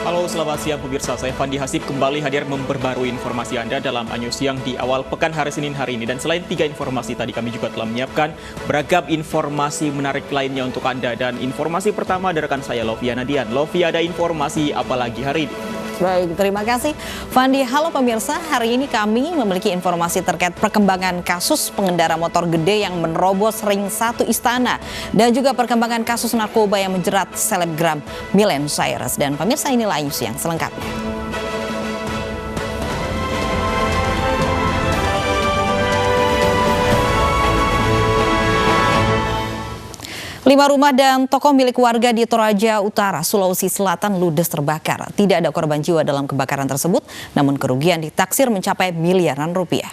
Halo, selamat siang pemirsa. Saya Fandi Hasib kembali hadir memperbarui informasi Anda dalam Anyus Siang di awal pekan hari Senin hari ini. Dan selain 3 informasi tadi, kami juga telah menyiapkan beragam informasi menarik lainnya untuk Anda. Dan informasi pertama dari rekan saya, Lovia Nadian. Lovia, ada informasi apa lagi hari ini? Baik, terima kasih Fandi. Halo pemirsa, hari ini kami memiliki informasi terkait perkembangan kasus pengendara motor gede yang menerobos ring 1 Istana dan juga perkembangan kasus narkoba yang menjerat selebgram Miley Cyrus. Dan pemirsa, inilah Anyus Siang selengkapnya. 5 rumah dan toko milik warga di Toraja Utara, Sulawesi Selatan ludes terbakar. Tidak ada korban jiwa dalam kebakaran tersebut, namun kerugian ditaksir mencapai miliaran rupiah.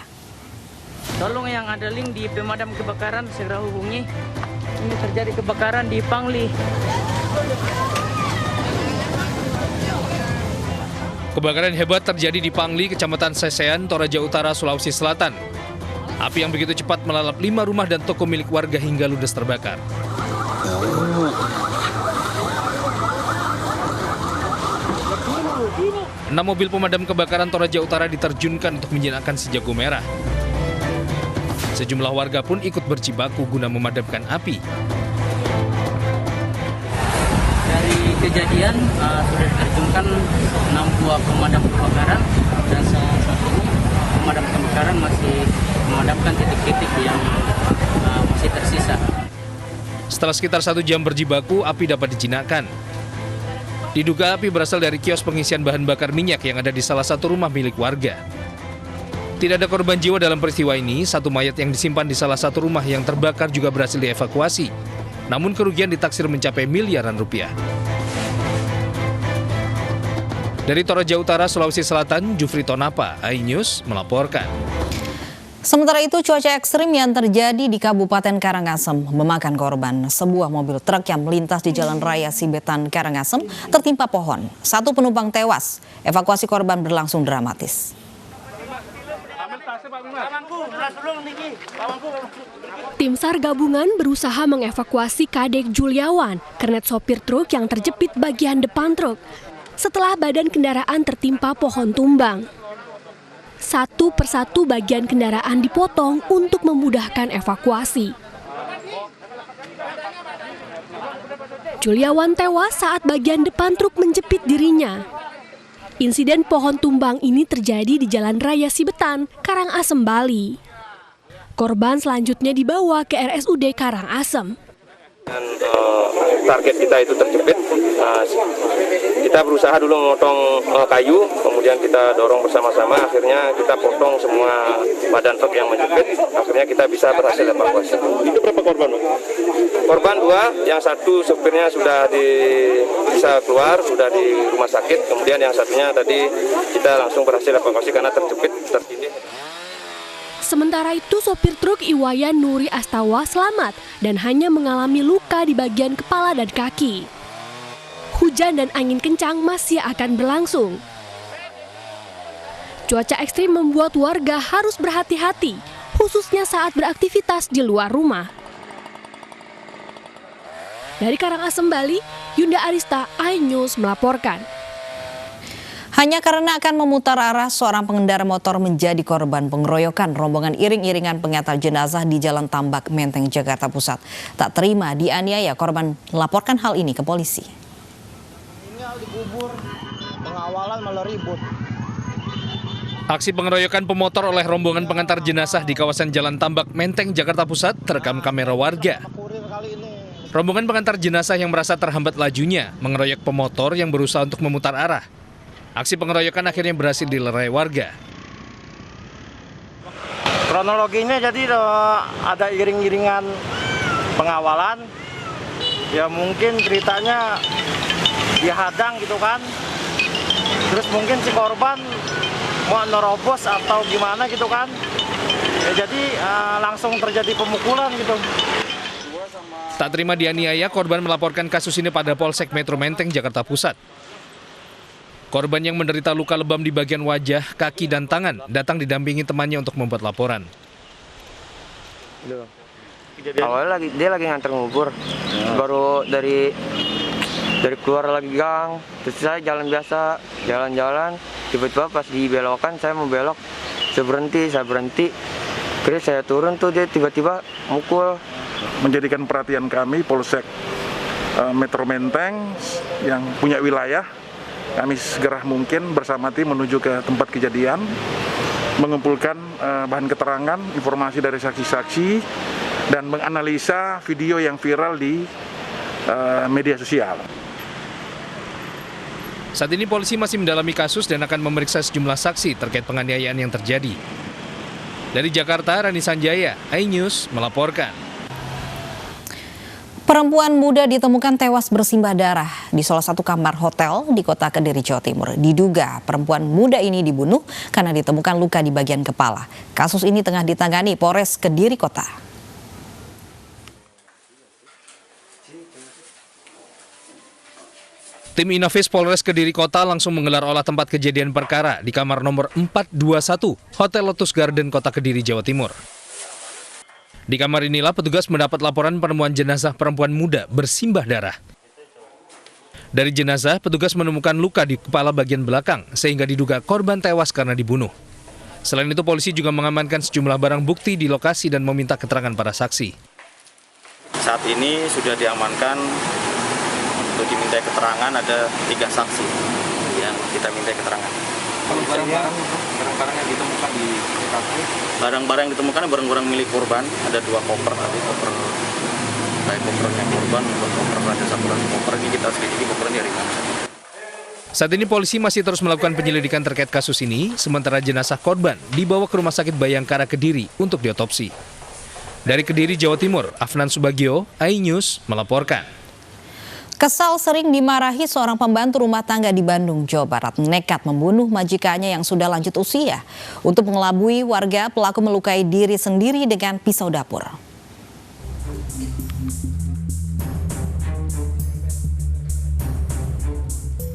Tolong yang ada link di pemadam kebakaran segera hubungi. Ini terjadi kebakaran di Pangli. Kebakaran hebat terjadi di Pangli, Kecamatan Sesean, Toraja Utara, Sulawesi Selatan. Api yang begitu cepat melalap 5 rumah dan toko milik warga hingga ludes terbakar. 6 mobil pemadam kebakaran Toraja Utara diterjunkan untuk menjinakkan si jago merah. Sejumlah warga pun ikut berjibaku guna memadamkan api. Dari kejadian sudah diterjunkan 6 buah pemadam kebakaran dan saat ini pemadam kebakaran masih memadamkan titik-titik yang masih tersisa. Setelah sekitar 1 jam berjibaku, api dapat dijinakkan. Diduga api berasal dari kios pengisian bahan bakar minyak yang ada di salah satu rumah milik warga. Tidak ada korban jiwa dalam peristiwa ini. 1 mayat yang disimpan di salah satu rumah yang terbakar juga berhasil dievakuasi. Namun kerugian ditaksir mencapai miliaran rupiah. Dari Toraja Utara, Sulawesi Selatan, Jufri Tonapa, iNews melaporkan. Sementara itu, cuaca ekstrim yang terjadi di Kabupaten Karangasem memakan korban. Sebuah mobil truk yang melintas di Jalan Raya Sibetan, Karangasem tertimpa pohon. 1 penumpang tewas. Evakuasi korban berlangsung dramatis. Tim SAR gabungan berusaha mengevakuasi Kadek Juliawan, kernet sopir truk yang terjepit bagian depan truk setelah badan kendaraan tertimpa pohon tumbang. 1 persatu bagian kendaraan dipotong untuk memudahkan evakuasi. Juliawan tewas saat bagian depan truk menjepit dirinya. Insiden pohon tumbang ini terjadi di Jalan Raya Sibetan, Karangasem, Bali. Korban selanjutnya dibawa ke RSUD Karangasem. Target kita itu terjepit, kita berusaha dulu memotong kayu, kemudian kita dorong bersama-sama, akhirnya kita potong semua badan truk yang menjepit, akhirnya kita bisa berhasil evakuasi. Itu berapa korban? Korban 2, yang 1 supirnya sudah bisa keluar, sudah di rumah sakit, kemudian yang satunya tadi kita langsung berhasil evakuasi karena terjepit, tertindih. Sementara itu, sopir truk Iwayan Nuri Astawa selamat dan hanya mengalami luka di bagian kepala dan kaki. Hujan dan angin kencang masih akan berlangsung. Cuaca ekstrim membuat warga harus berhati-hati, khususnya saat beraktivitas di luar rumah. Dari Karangasem, Bali, Yunda Arista, iNews melaporkan. Hanya karena akan memutar arah, seorang pengendara motor menjadi korban pengeroyokan rombongan iring-iringan pengantar jenazah di Jalan Tambak, Menteng, Jakarta Pusat. Tak terima dianiaya, korban melaporkan hal ini ke polisi. Tinggal dikubur, pengawalan malah ribut. Aksi pengeroyokan pemotor oleh rombongan pengantar jenazah di kawasan Jalan Tambak, Menteng, Jakarta Pusat terekam kamera warga. Rombongan pengantar jenazah yang merasa terhambat lajunya mengeroyok pemotor yang berusaha untuk memutar arah. Aksi pengeroyokan akhirnya berhasil dilerai warga. Kronologinya jadi ada iring-iringan pengawalan. Ya mungkin ceritanya dihadang gitu kan. Terus mungkin si korban mau nerobos atau gimana gitu kan. Ya jadi langsung terjadi pemukulan gitu. Tak terima dianiaya, korban melaporkan kasus ini pada Polsek Metro Menteng, Jakarta Pusat. Korban yang menderita luka lebam di bagian wajah, kaki, dan tangan datang didampingi temannya untuk membuat laporan. Awalnya dia lagi nganter ngubur, baru dari dari keluar lagi gang, terus saya jalan biasa, jalan-jalan, tiba-tiba pas di belokan saya mau belok, saya berhenti, terus saya turun tuh dia tiba-tiba mukul. Menjadikan perhatian kami Polsek Metro Menteng yang punya wilayah, kami segera mungkin bersama tim menuju ke tempat kejadian, mengumpulkan bahan keterangan, informasi dari saksi-saksi, dan menganalisa video yang viral di media sosial. Saat ini polisi masih mendalami kasus dan akan memeriksa sejumlah saksi terkait penganiayaan yang terjadi. Dari Jakarta, Rani Sanjaya, iNews melaporkan. Perempuan muda ditemukan tewas bersimbah darah di salah satu kamar hotel di kota Kediri, Jawa Timur. Diduga perempuan muda ini dibunuh karena ditemukan luka di bagian kepala. Kasus ini tengah ditangani Polres Kediri Kota. Tim Inafis Polres Kediri Kota langsung menggelar olah tempat kejadian perkara di kamar nomor 421 Hotel Lotus Garden Kota Kediri, Jawa Timur. Di kamar inilah petugas mendapat laporan penemuan jenazah perempuan muda bersimbah darah. Dari jenazah, petugas menemukan luka di kepala bagian belakang sehingga diduga korban tewas karena dibunuh. Selain itu, polisi juga mengamankan sejumlah barang bukti di lokasi dan meminta keterangan para saksi. Saat ini sudah diamankan untuk diminta keterangan ada 3 saksi yang kita minta keterangan. Barang-barang yang ditemukan di TKP? Barang-barang yang ditemukan barang-barang milik korban, ada 2 koper tadi, koper kayak kopernya korban, koper ada 1 lagi koper, ini kita selidiki kopernya dari mana. Saat ini polisi masih terus melakukan penyelidikan terkait kasus ini, sementara jenazah korban dibawa ke Rumah Sakit Bayangkara Kediri untuk diotopsi. Dari Kediri, Jawa Timur, Afnan Subagio, iNews melaporkan. Kesal sering dimarahi seorang pembantu rumah tangga di Bandung, Jawa Barat nekat membunuh majikannya yang sudah lanjut usia. Untuk mengelabui warga, pelaku melukai diri sendiri dengan pisau dapur.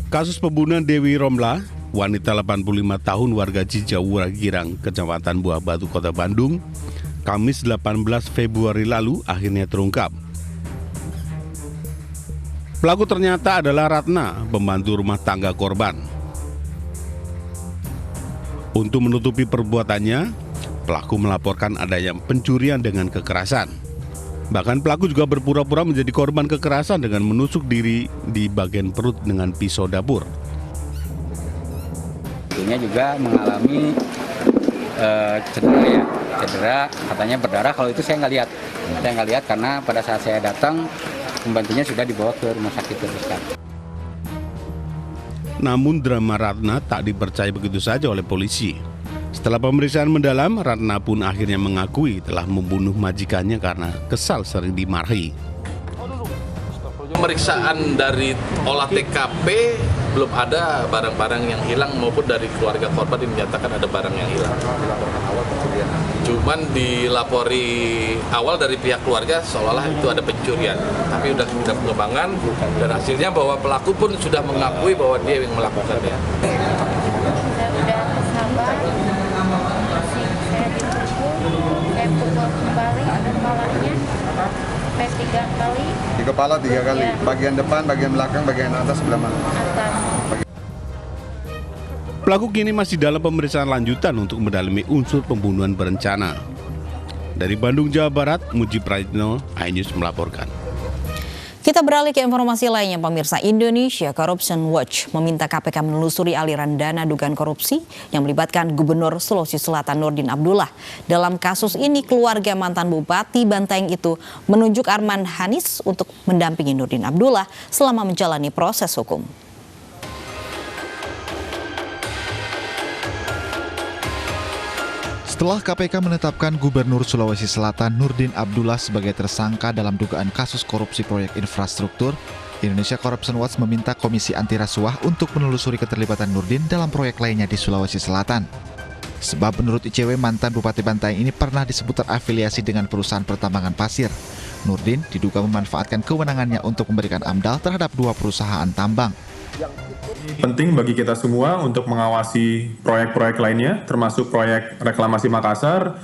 Kasus pembunuhan Dewi Romla, wanita 85 tahun warga Cijawura Girang, Kecamatan Buah Batu, Kota Bandung, Kamis 18 Februari lalu akhirnya terungkap. Pelaku ternyata adalah Ratna, pembantu rumah tangga korban. Untuk menutupi perbuatannya, pelaku melaporkan adanya pencurian dengan kekerasan. Bahkan pelaku juga berpura-pura menjadi korban kekerasan dengan menusuk diri di bagian perut dengan pisau dapur. Ibunya juga mengalami cedera, katanya berdarah. Kalau itu saya nggak lihat karena pada saat saya datang pembantunya sudah dibawa ke rumah sakit terdekat. Namun drama Ratna tak dipercaya begitu saja oleh polisi. Setelah pemeriksaan mendalam, Ratna pun akhirnya mengakui telah membunuh majikannya karena kesal sering dimarahi. Pemeriksaan dari olah TKP belum ada barang-barang yang hilang maupun dari keluarga korban dinyatakan ada barang yang hilang. Cuman dilapori awal dari pihak keluarga seolah-olah itu ada pencurian. Tapi sudah kita pengembangan dan hasilnya bahwa pelaku pun sudah mengakui bahwa dia yang melakukannya. Sudah sabar, saya dipukul, saya pukul kembali kepalanya sampai 3 kali. Di kepala 3 kali, ya. Bagian depan, bagian belakang, bagian atas, sebelah mana? Atas. Pelaku kini masih dalam pemeriksaan lanjutan untuk mendalami unsur pembunuhan berencana. Dari Bandung, Jawa Barat, Muji Praitno, iNews melaporkan. Kita beralih ke informasi lainnya, pemirsa. Indonesia Corruption Watch meminta KPK menelusuri aliran dana dugaan korupsi yang melibatkan Gubernur Sulawesi Selatan Nurdin Abdullah. Dalam kasus ini, keluarga mantan Bupati Bantaeng itu menunjuk Arman Hanis untuk mendampingi Nurdin Abdullah selama menjalani proses hukum. Setelah KPK menetapkan Gubernur Sulawesi Selatan Nurdin Abdullah sebagai tersangka dalam dugaan kasus korupsi proyek infrastruktur, Indonesia Corruption Watch meminta Komisi Anti Rasuah untuk menelusuri keterlibatan Nurdin dalam proyek lainnya di Sulawesi Selatan. Sebab menurut ICW, mantan Bupati Bantaeng ini pernah disebut terafiliasi dengan perusahaan pertambangan pasir. Nurdin diduga memanfaatkan kewenangannya untuk memberikan amdal terhadap 2 perusahaan tambang. Penting bagi kita semua untuk mengawasi proyek-proyek lainnya, termasuk proyek reklamasi Makassar,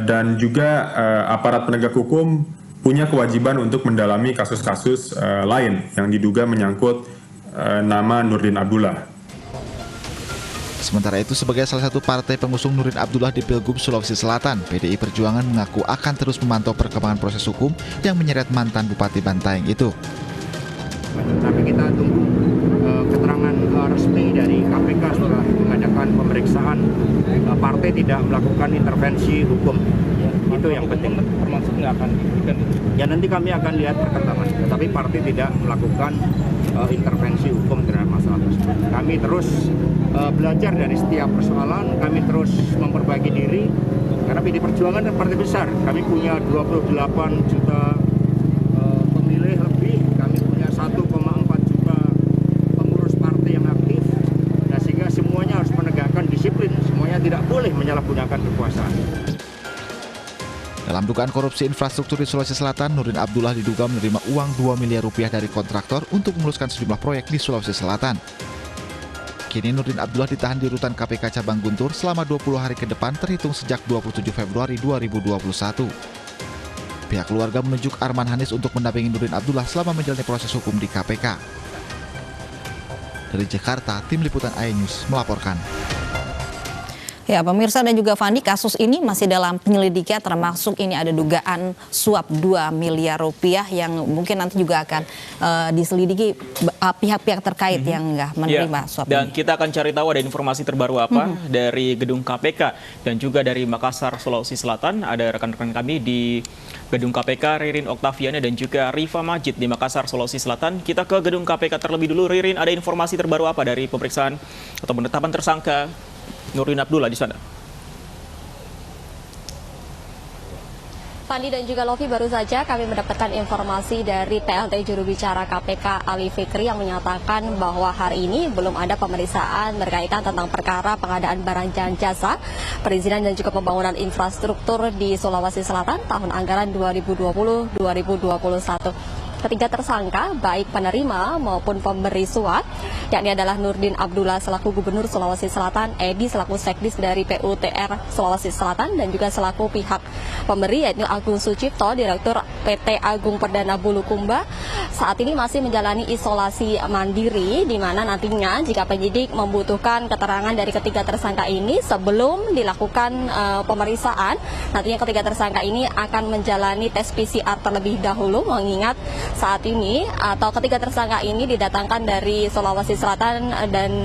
dan juga aparat penegak hukum punya kewajiban untuk mendalami kasus-kasus lain yang diduga menyangkut nama Nurdin Abdullah. Sementara itu, sebagai salah satu partai pengusung Nurdin Abdullah di Pilgub Sulawesi Selatan, PDI Perjuangan mengaku akan terus memantau perkembangan proses hukum yang menyeret mantan Bupati Bantaeng itu. Tapi kita tunggu keterangan resmi dari KPK setelah mengadakan pemeriksaan. Partai tidak melakukan intervensi hukum. Itu yang penting. Termasuk nggak akan diberikan? Ya nanti kami akan lihat perkembangan. Tapi partai tidak melakukan intervensi hukum terhadap masalah tersebut. Kami terus belajar dari setiap persoalan. Kami terus memperbaiki diri. Karena PD Perjuangan adalah partai besar. Kami punya 28 juta pemilih lebih. Kami punya 1,4 juta pengurus partai yang aktif. Nah, sehingga semuanya harus menegakkan disiplin. Semuanya tidak boleh menyalahgunakan kekuasaan. Dalam dugaan korupsi infrastruktur di Sulawesi Selatan, Nurdin Abdullah diduga menerima uang 2 miliar rupiah dari kontraktor untuk memuluskan sejumlah proyek di Sulawesi Selatan. Kini Nurdin Abdullah ditahan di rutan KPK Cabang Guntur selama 20 hari ke depan terhitung sejak 27 Februari 2021. Pihak keluarga menunjuk Arman Hanis untuk mendampingi Nurdin Abdullah selama menjalani proses hukum di KPK. Dari Jakarta, Tim Liputan iNews melaporkan. Ya, pemirsa dan juga Fandi, kasus ini masih dalam penyelidikan, termasuk ini ada dugaan suap 2 miliar rupiah yang mungkin nanti juga akan diselidiki pihak-pihak terkait yang nggak menerima suap dan ini. kita akan cari tahu ada informasi terbaru apa dari gedung KPK dan juga dari Makassar, Sulawesi Selatan. Ada rekan-rekan kami di gedung KPK, Ririn Oktaviana dan juga Rifa Majid di Makassar, Sulawesi Selatan. Kita ke gedung KPK terlebih dulu. Ririn, ada informasi terbaru apa dari pemeriksaan atau penetapan tersangka Nurdin Abdullah di sana? Fandi dan juga Lofi, baru saja kami mendapatkan informasi dari PLT juru bicara KPK Ali Fikri yang menyatakan bahwa hari ini belum ada pemeriksaan berkaitan tentang perkara pengadaan barang dan jasa, perizinan dan juga pembangunan infrastruktur di Sulawesi Selatan tahun anggaran 2020-2021. Ketiga tersangka, baik penerima maupun pemberi suap, yakni adalah Nurdin Abdullah selaku Gubernur Sulawesi Selatan, Edi selaku Sekdis dari PUTR Sulawesi Selatan, dan juga selaku pihak pemberi, yaitu Agung Sucipto, Direktur PT Agung Perdana Bulukumba, saat ini masih menjalani isolasi mandiri, di mana nantinya jika penyidik membutuhkan keterangan dari ketiga tersangka ini sebelum dilakukan pemeriksaan, nantinya ketiga tersangka ini akan menjalani tes PCR terlebih dahulu, mengingat saat ini atau ketiga tersangka ini didatangkan dari Sulawesi Selatan dan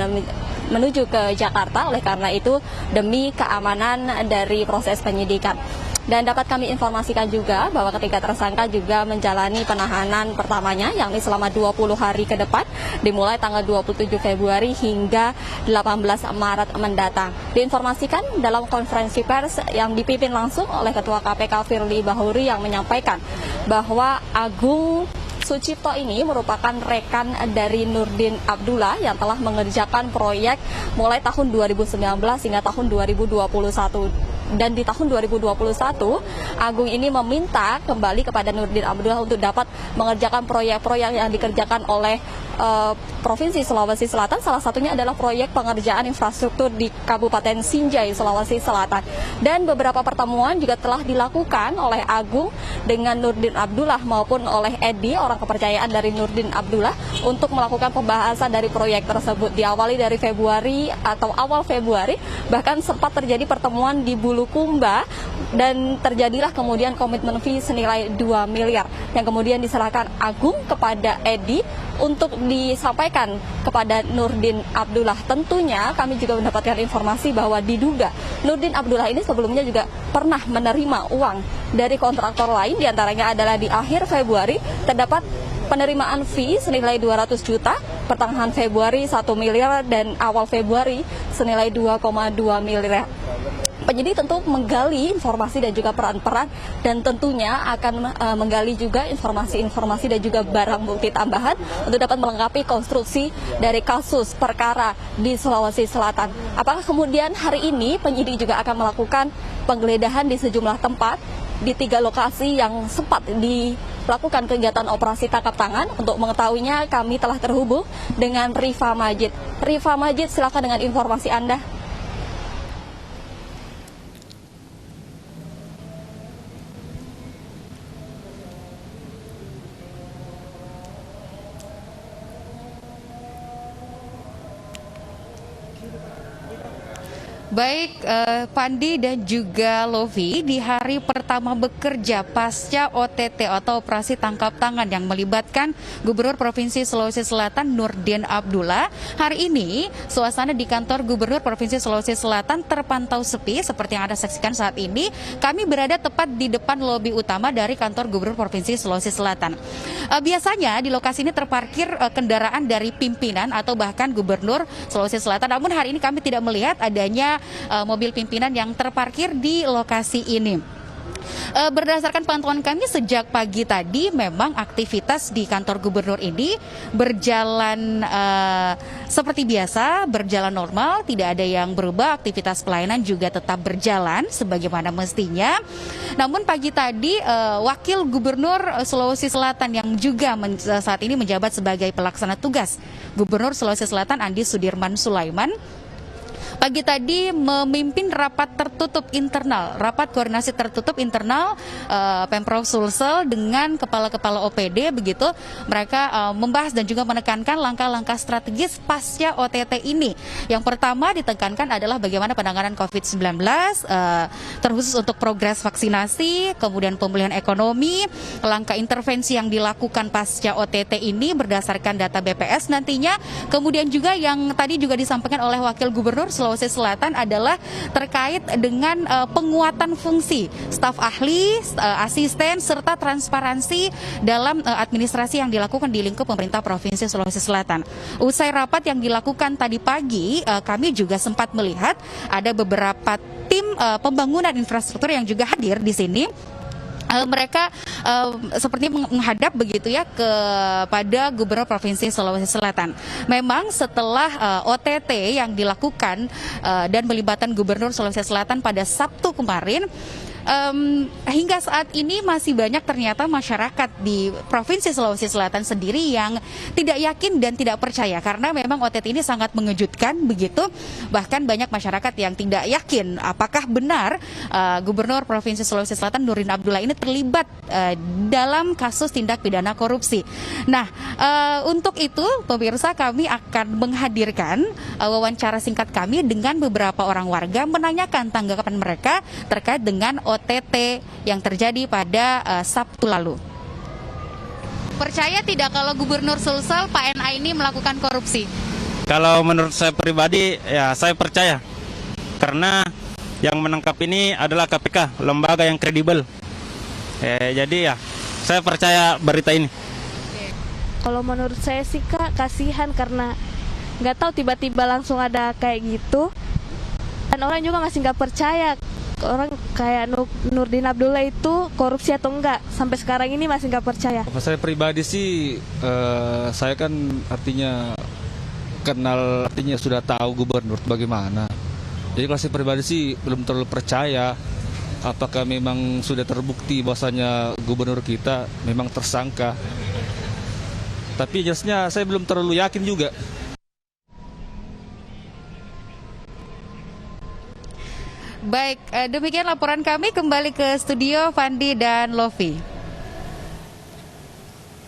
menuju ke Jakarta, oleh karena itu demi keamanan dari proses penyidikan. Dan dapat kami informasikan juga bahwa ketiga tersangka juga menjalani penahanan pertamanya, yakni selama 20 hari ke depan, dimulai tanggal 27 Februari hingga 18 Maret mendatang. Diinformasikan dalam konferensi pers yang dipimpin langsung oleh Ketua KPK Firly Bahuri yang menyampaikan bahwa Agung Sucipto ini merupakan rekan dari Nurdin Abdullah yang telah mengerjakan proyek mulai tahun 2019 hingga tahun 2021. Dan di tahun 2021, Agung ini meminta kembali kepada Nurdin Abdullah untuk dapat mengerjakan proyek-proyek yang dikerjakan oleh Provinsi Sulawesi Selatan. Salah satunya adalah proyek pengerjaan infrastruktur di Kabupaten Sinjai, Sulawesi Selatan. Dan beberapa pertemuan juga telah dilakukan oleh Agung dengan Nurdin Abdullah maupun oleh Edi, orang kepercayaan dari Nurdin Abdullah, untuk melakukan pembahasan dari proyek tersebut. Diawali dari Februari atau awal Februari, bahkan sempat terjadi pertemuan di Bulukumba dan terjadilah kemudian komitmen fee senilai 2 miliar yang kemudian diserahkan Agung kepada Edi untuk disampaikan kepada Nurdin Abdullah. Tentunya kami juga mendapatkan informasi bahwa diduga Nurdin Abdullah ini sebelumnya juga pernah menerima uang dari kontraktor lain, diantaranya adalah di akhir Februari terdapat penerimaan fee senilai 200 juta, pertengahan Februari 1 miliar, dan awal Februari senilai 2,2 miliar. Penyidik tentu menggali informasi dan juga peran-peran, dan tentunya akan menggali juga informasi-informasi dan juga barang bukti tambahan untuk dapat melengkapi konstruksi dari kasus perkara di Sulawesi Selatan. Apakah kemudian hari ini penyidik juga akan melakukan penggeledahan di sejumlah tempat di 3 lokasi yang sempat dilakukan kegiatan operasi tangkap tangan? Untuk mengetahuinya kami telah terhubung dengan Rifa Majid. Rifa Majid, silakan dengan informasi Anda. Baik, Pandi dan juga Lovi, di hari pertama bekerja pasca OTT atau operasi tangkap tangan yang melibatkan Gubernur Provinsi Sulawesi Selatan Nurdin Abdullah, hari ini suasana di kantor Gubernur Provinsi Sulawesi Selatan terpantau sepi seperti yang Anda saksikan saat ini. Kami berada tepat di depan lobi utama dari kantor Gubernur Provinsi Sulawesi Selatan. Biasanya di lokasi ini terparkir kendaraan dari pimpinan atau bahkan Gubernur Sulawesi Selatan, namun hari ini kami tidak melihat adanya mobil pimpinan yang terparkir di lokasi ini. Berdasarkan pantauan kami sejak pagi tadi, memang aktivitas di kantor gubernur ini berjalan seperti biasa, berjalan normal, tidak ada yang berubah, aktivitas pelayanan juga tetap berjalan sebagaimana mestinya. Namun pagi tadi Wakil Gubernur Sulawesi Selatan yang juga saat ini menjabat sebagai pelaksana tugas Gubernur Sulawesi Selatan Andi Sudirman Sulaiman pagi tadi memimpin rapat tertutup internal, rapat koordinasi tertutup internal Pemprov Sulsel dengan kepala-kepala OPD begitu. Mereka membahas dan juga menekankan langkah-langkah strategis pasca OTT ini. Yang pertama ditekankan adalah bagaimana penanganan COVID-19, terkhusus untuk progres vaksinasi, kemudian pemulihan ekonomi, langkah intervensi yang dilakukan pasca OTT ini berdasarkan data BPS nantinya. Kemudian juga yang tadi juga disampaikan oleh Wakil Gubernur Sulawesi Selatan adalah terkait dengan penguatan fungsi staf ahli, asisten, serta transparansi dalam administrasi yang dilakukan di lingkup pemerintah Provinsi Sulawesi Selatan. Usai rapat yang dilakukan tadi pagi, kami juga sempat melihat ada beberapa tim pembangunan infrastruktur yang juga hadir di sini. Mereka seperti menghadap begitu ya kepada Gubernur Provinsi Sulawesi Selatan. Memang setelah OTT yang dilakukan dan melibatkan Gubernur Sulawesi Selatan pada Sabtu kemarin, hingga saat ini masih banyak ternyata masyarakat di Provinsi Sulawesi Selatan sendiri yang tidak yakin dan tidak percaya karena memang OTT ini sangat mengejutkan begitu. Bahkan banyak masyarakat yang tidak yakin apakah benar Gubernur Provinsi Sulawesi Selatan Nurdin Abdullah ini terlibat dalam kasus tindak pidana korupsi. Nah, untuk itu pemirsa kami akan menghadirkan wawancara singkat kami dengan beberapa orang warga menanyakan tanggapan mereka terkait dengan OTT yang terjadi pada Sabtu lalu. Percaya tidak kalau Gubernur Sulsel Pak NA ini melakukan korupsi? Kalau menurut saya pribadi, ya saya percaya. Karena yang menangkap ini adalah KPK, lembaga yang kredibel. Jadi ya, saya percaya berita ini. Kalau menurut saya sih Kak, kasihan karena nggak tahu tiba-tiba langsung ada kayak gitu. Dan orang juga masih nggak percaya. Orang kayak Nurdin Abdullah itu korupsi atau enggak, sampai sekarang ini masih nggak percaya. Saya pribadi sih, saya kan artinya kenal, artinya sudah tahu gubernur bagaimana. Jadi kalau saya pribadi sih belum terlalu percaya apakah memang sudah terbukti bahwasanya gubernur kita memang tersangka. Tapi jelasnya saya belum terlalu yakin juga. Baik, demikian laporan kami. Kembali ke studio Fandi dan Lovi.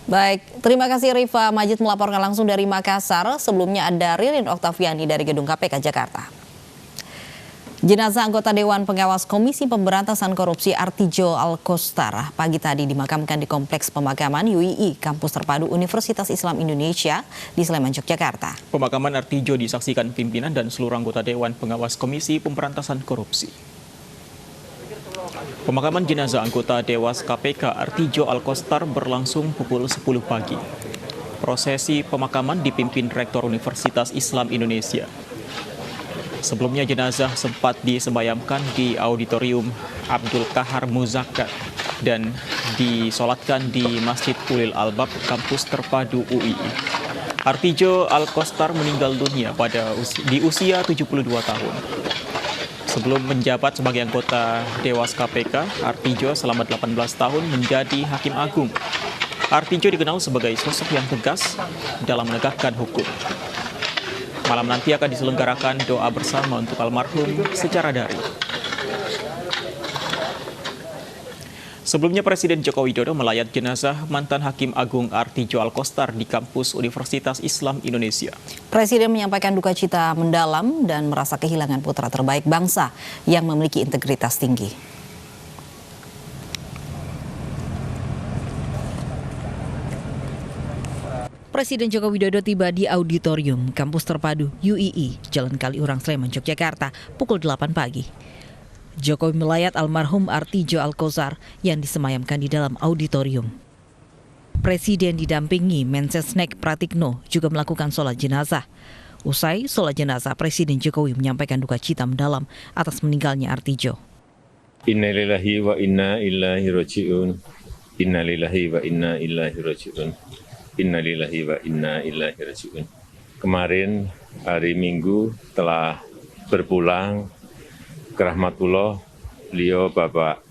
Baik, terima kasih Rifa Majid melaporkan langsung dari Makassar. Sebelumnya ada Ririn Oktaviani dari Gedung KPK Jakarta. Jenazah anggota Dewan Pengawas Komisi Pemberantasan Korupsi Artijo Alkostar pagi tadi dimakamkan di Kompleks Pemakaman UII Kampus Terpadu Universitas Islam Indonesia di Sleman, Yogyakarta. Pemakaman Artijo disaksikan pimpinan dan seluruh anggota Dewan Pengawas Komisi Pemberantasan Korupsi. Pemakaman jenazah anggota Dewas KPK Artijo Alkostar berlangsung pukul 10 pagi. Prosesi pemakaman dipimpin Rektor Universitas Islam Indonesia. Sebelumnya jenazah sempat disemayamkan di Auditorium Abdul Kahar Muzakkar dan disolatkan di Masjid Ulil Albab Kampus Terpadu UII. Artijo Alkostar meninggal dunia di usia 72 tahun. Sebelum menjabat sebagai anggota Dewas KPK, Artijo selama 18 tahun menjadi Hakim Agung. Artijo dikenal sebagai sosok yang tegas dalam menegakkan hukum. Malam nanti akan diselenggarakan doa bersama untuk almarhum secara daring. Sebelumnya Presiden Joko Widodo melayat jenazah mantan Hakim Agung Artijo Alkostar di kampus Universitas Islam Indonesia. Presiden menyampaikan duka cita mendalam dan merasa kehilangan putra terbaik bangsa yang memiliki integritas tinggi. Presiden Joko Widodo tiba di auditorium kampus terpadu UII, Jalan Kaliurang, Sleman, Yogyakarta, pukul 8 pagi. Jokowi melayat almarhum Artijo Alkostar yang disemayamkan di dalam auditorium. Presiden didampingi Mensesnek Pratikno juga melakukan sholat jenazah. Usai sholat jenazah, Presiden Jokowi menyampaikan duka cita mendalam atas meninggalnya Artijo. Innalillahi wa inna ilaihi raji'un. Innalillahi wa inna ilaihi raji'un. Innalillahi wa inna ilaihi raji'un. Kemarin hari Minggu telah berpulang ke rahmatullah beliau Bapak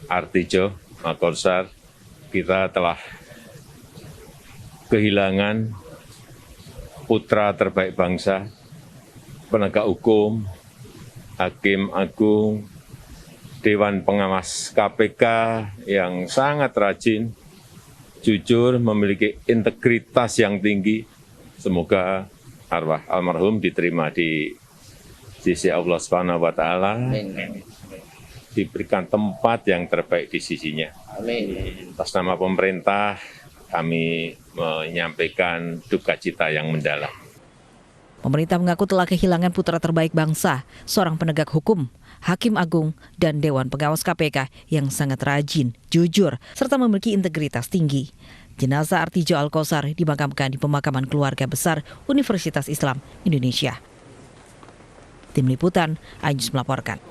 Artijo Alkostar. Kita telah kehilangan putra terbaik bangsa, penegak hukum, Hakim Agung, Dewan Pengawas KPK yang sangat rajin, jujur, memiliki integritas yang tinggi. Semoga arwah almarhum diterima di sisi Allah Subhanahu wa Ta'ala, diberikan tempat yang terbaik di sisinya. Amin. Atas nama pemerintah, kami menyampaikan duka cita yang mendalam. Pemerintah mengaku telah kehilangan putra terbaik bangsa, seorang penegak hukum, Hakim Agung, dan Dewan Pengawas KPK yang sangat rajin, jujur, serta memiliki integritas tinggi. Jenazah Artijo Alkostar dimakamkan di pemakaman keluarga besar Universitas Islam Indonesia. Tim Liputan, Ainus melaporkan.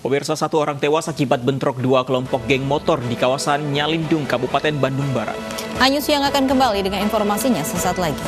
Pemirsa, 1 orang tewas akibat bentrok 2 kelompok geng motor di kawasan Nyalindung, Kabupaten Bandung Barat. Ainus yang akan kembali dengan informasinya sesaat lagi.